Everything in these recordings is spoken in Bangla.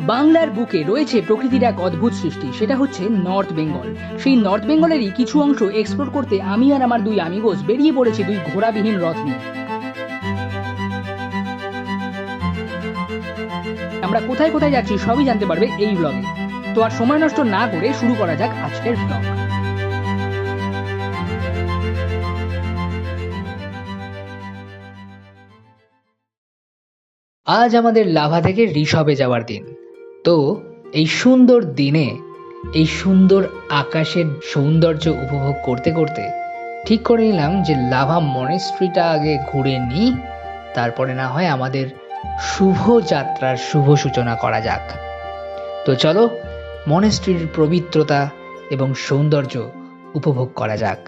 বাংলার বুকে রয়েছে প্রকৃতির এক অদ্ভুত সৃষ্টি, সেটা হচ্ছে নর্থ বেঙ্গল। সেই নর্থ বেঙ্গলেরই কিছু অংশ এক্সপ্লোর করতে আমি আর আমার দুই আমিগোস বেরিয়ে পড়েছি দুই ঘোড়াবিহীন রথ নিয়ে। আমরা কোথায় কোথায় যাচ্ছি সবই জানতে পারবে এই ব্লগে। তো আর সময় নষ্ট না করে শুরু করা যাক আজকের ব্লগ। আজ আমাদের লাভা থেকে ঋষভে যাওয়ার দিন। তো এই সুন্দর দিনে এই সুন্দর আকাশের সৌন্দর্য উপভোগ করতে করতে ঠিক করে নিলাম যে লাভা মনেস্ট্রিটা আগে ঘুরে নিই, তারপরে না হয় আমাদের শুভ যাত্রার শুভ সূচনা করা যাক। তো চলো মনেস্ট্রির পবিত্রতা এবং সৌন্দর্য উপভোগ করা যাক।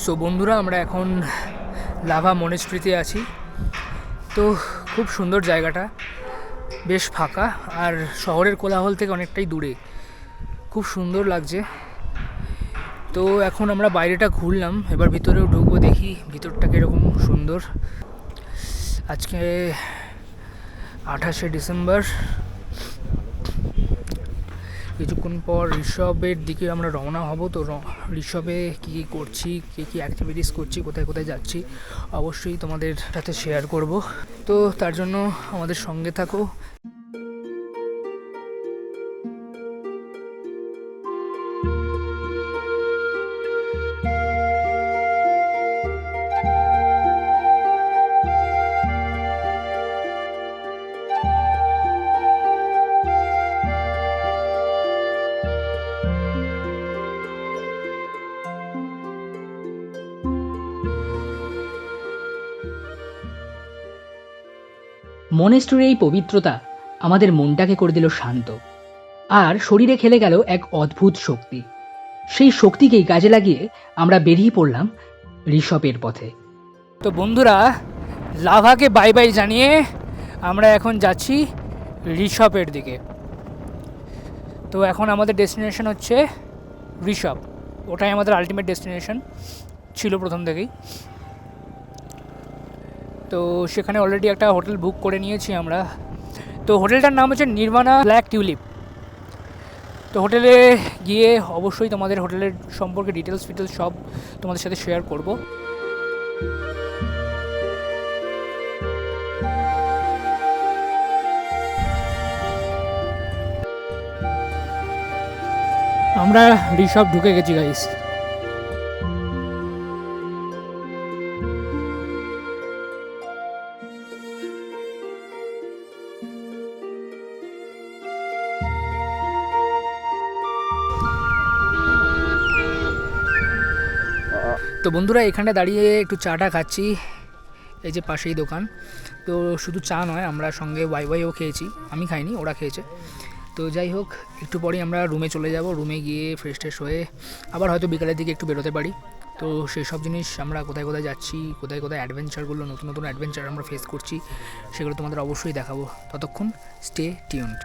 সো বন্ধুরা, আমরা এখন লাভা মনেস্ট্রিতে আছি। তো খুব সুন্দর জায়গাটা, বেশ ফাঁকা আর শহরের কোলাহল থেকে অনেকটাই দূরে, খুব সুন্দর লাগছে। তো এখন আমরা বাইরেটা ঘুরলাম, এবার ভিতরেও ঢুকবো, দেখি ভিতরটা কীরকম সুন্দর। আজকে 28শে ডিসেম্বর, কিছুক্ষণ পর ঋষভের দিকে আমরা রওনা হব। তো ঋষভে কী কী করছি, কী কী অ্যাক্টিভিটিস করছি, কোথায় কোথায় যাচ্ছি অবশ্যই তোমাদের সাথে শেয়ার করব। তো তার জন্য আমাদের সঙ্গে থাকো। মনেস্ট্রির এই পবিত্রতা আমাদের মনটাকে করে দিল শান্ত, আর শরীরে খেলে গেল এক অদ্ভুত শক্তি। সেই শক্তিকেই কাজে লাগিয়ে আমরা বেরিয়ে পড়লাম ঋষভের পথে। তো বন্ধুরা, লাভাকে বাই বাই জানিয়ে আমরা এখন যাচ্ছি ঋষভের দিকে। তো এখন আমাদের ডেস্টিনেশন হচ্ছে ঋষভ, ওটাই আমাদের আলটিমেট ডেস্টিনেশন ছিল প্রথম থেকেই। তো সেখানে অলরেডি একটা হোটেল বুক করে নিয়েছি আমরা। তো হোটেলটার নাম হচ্ছে নির্বাণা ব্ল্যাক টিউলিপ। তো হোটেলে গিয়ে অবশ্যই তোমাদের হোটেলের সম্পর্কে ডিটেলস সব তোমাদের সাথে শেয়ার করব। আমরা ঋষভ ঢুকে গেছি গাইস। তো বন্ধুরা, এখানে দাঁড়িয়ে একটু চাটা খাচ্ছি, এই যে পাশেই দোকান। তো শুধু চা নয়, আমরা সঙ্গে ওয়াইও খেয়েছি, আমি খাইনি, ওরা খেয়েছে। তো যাই হোক, একটু পরেই আমরা রুমে চলে যাব। রুমে গিয়ে ফ্রেশ ট্রেশ হয়ে আবার হয়তো বিকালের দিকে একটু বেরোতে পারি। তো সেই সব জিনিস, আমরা কোথায় কোথায় যাচ্ছি, কোথায় কোথায় অ্যাডভেঞ্চারগুলো, নতুন নতুন অ্যাডভেঞ্চার আমরা ফেস করছি, সেগুলো তোমাদের অবশ্যই দেখাবো। ততক্ষণ স্টে টিউনড।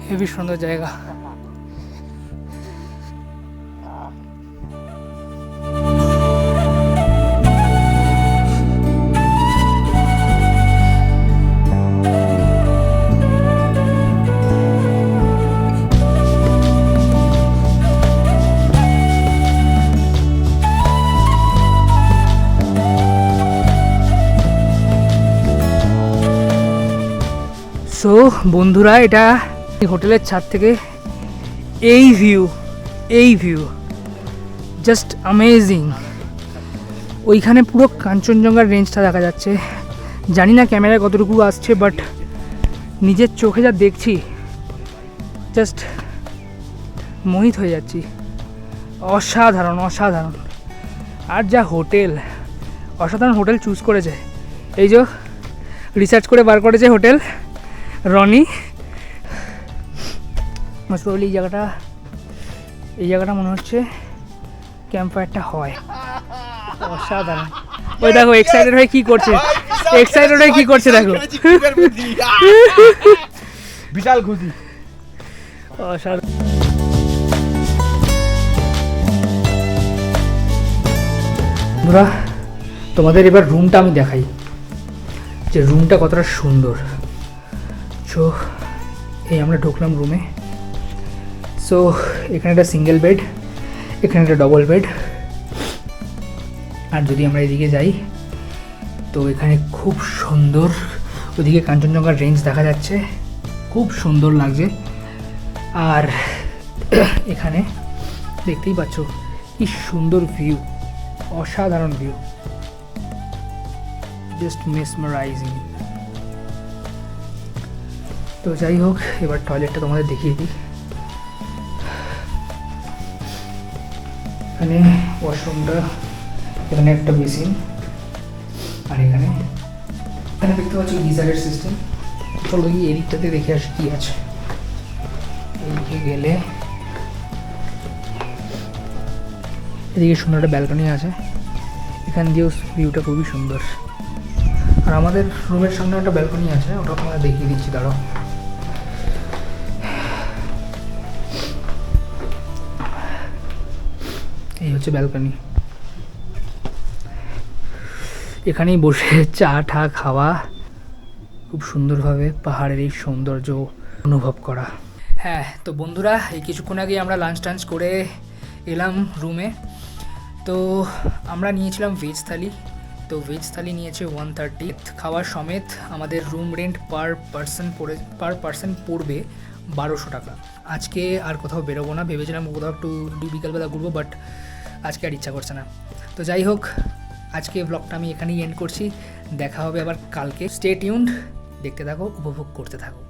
হেবি সুন্দর জায়গা। সো বন্ধুরা, এটা হোটেলের ছাদ থেকে এই ভিউ জাস্ট অ্যামেজিং। ওইখানে পুরো কাঞ্চনজঙ্ঘার রেঞ্জটা দেখা যাচ্ছে। জানি না ক্যামেরায় কতটুকু আসছে, বাট নিজের চোখে যা দেখছি জাস্ট মোহিত হয়ে যাচ্ছি। অসাধারণ। আর যা অসাধারণ হোটেল চুজ করেছে। এই যে রিসার্চ করে বার করেছে হোটেল রনি। মোস্ট প্রবলি এই জায়গাটা মনে হচ্ছে ক্যাম্প ফায়ারটা হয়। অসাধারণ। ওই দেখো এক্সাইটেড হয়ে কি করছে দেখো। বিশাল খুশি। অসাধারণ। বন্ধুরা, তোমাদের এবার রুমটা আমি দেখাই যে রুমটা কতটা সুন্দর। সো এই আমরা ঢুকলাম রুমে। সো এখানে একটা সিঙ্গেল বেড, এখানে একটা ডবল বেড। আর যদি আমরা এদিকে যাই তো এখানে খুব সুন্দর, ওদিকে কাঞ্চনজঙ্ঘার রেঞ্জ দেখা যাচ্ছে, খুব সুন্দর লাগছে। আর এখানে দেখতেই পাচ্ছ কি সুন্দর ভিউ, অসাধারণ ভিউ, জাস্ট মেসমারাইজিং। তো যাই হোক, এবার টয়লেটটা তোমাদের দেখিয়ে দিই। এখানে ওয়াশরুমটা, এখানে একটা বেসিন, আর এখানে দেখতে পাচ্ছ গিজারের সিস্টেম। চলো এই এদিকটাতে দেখে আসি কি আছে। এদিকে গেলে এদিকে সুন্দর একটা ব্যালকনি আছে, এখান দিয়েও ভিউটা খুবই সুন্দর। আর আমাদের রুমের সামনে একটা ব্যালকনি আছে, ওটা তোমাদের দেখিয়ে দিচ্ছি, দাঁড়াও। এই হচ্ছে ব্যালকনি। এখানেই বসে চা খাওয়া, খুব সুন্দরভাবে পাহাড়ের এই সৌন্দর্য অনুভব করা। হ্যাঁ, তো বন্ধুরা, এই কিছুক্ষণ আগে আমরা লাঞ্চ করে এলাম রুমে। তো আমরা নিয়েছিলাম ভেজ থালি। তো ভেজ থালি নিয়েছে 130 খাওয়ার সমেত। আমাদের রুম রেন্ট পার পার্সন পড়বে 1200 টাকা। আজকে আর কোথাও বেরোবো না, ভেবেছিলাম কোথাও একটু বিকালবেলা ঘুরবো, বাট আজকে আর ইচ্ছা করছে না। তো যাই হোক, আজকে ব্লগটা আমি এখানেই এন্ড করছি। দেখা হবে আবার কালকে। স্টে টিউনড, দেখতে থাকো, উপভোগ করতে থাকো।